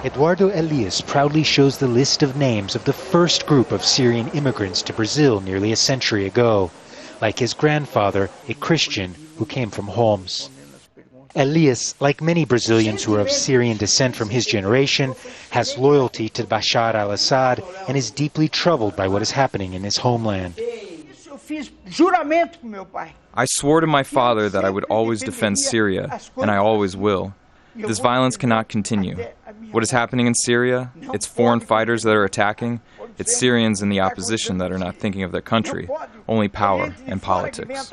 Eduardo Elias proudly shows the list of names of the first group of Syrian immigrants to Brazil nearly a century ago, like his grandfather, a Christian who came from Homs. Elias, like many Brazilians who are of Syrian descent from his generation, has loyalty to Bashar al-Assad and is deeply troubled by what is happening in his homeland. I swore to my father that I would always defend Syria, and I always will. This violence cannot continue. What is happening in Syria? It's foreign fighters that are attacking. It's Syrians in the opposition that are not thinking of their country, only power and politics.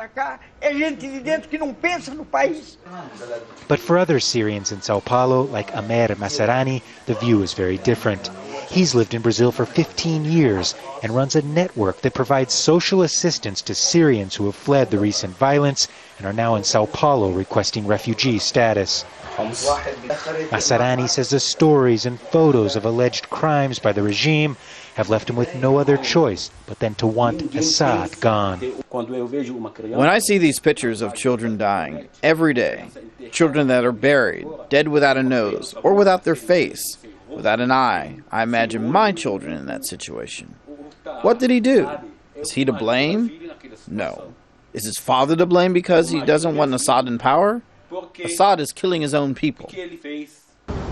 But for other Syrians in São Paulo, like Amer Masarani, the view is very different. He's lived in Brazil for 15 years and runs a network that provides social assistance to Syrians who have fled the recent violence and are now in São Paulo requesting refugee status. Masarani says the stories and photos of alleged crimes by the regime have left him with no other choice but then to want Assad gone. When I see these pictures of children dying every day, children that are buried, dead without a nose or without their face, without an eye, I imagine my children in that situation. What did he do? Is he to blame? No. Is his father to blame because he doesn't want Assad in power? Assad is killing his own people.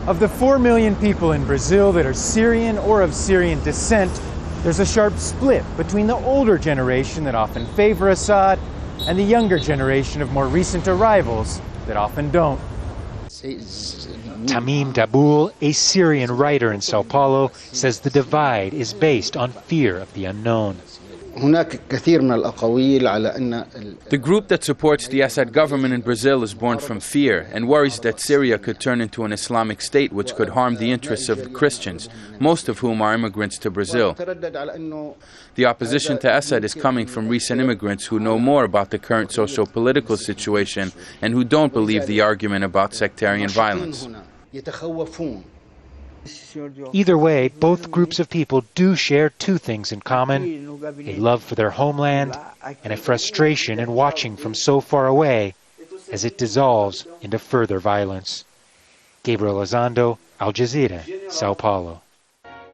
Of the 4 million people in Brazil that are Syrian or of Syrian descent, there's a sharp split between the older generation that often favor Assad and the younger generation of more recent arrivals that often don't. Tamim Daboul, a Syrian writer in São Paulo, says the divide is based on fear of the unknown. The group that supports the Assad government in Brazil is born from fear and worries that Syria could turn into an Islamic state which could harm the interests of the Christians, most of whom are immigrants to Brazil. The opposition to Assad is coming from recent immigrants who know more about the current socio-political situation and who don't believe the argument about sectarian violence. Either way, both groups of people do share two things in common: a love for their homeland and a frustration in watching from so far away as it dissolves into further violence. Gabriel Elizondo, Al Jazeera, São Paulo.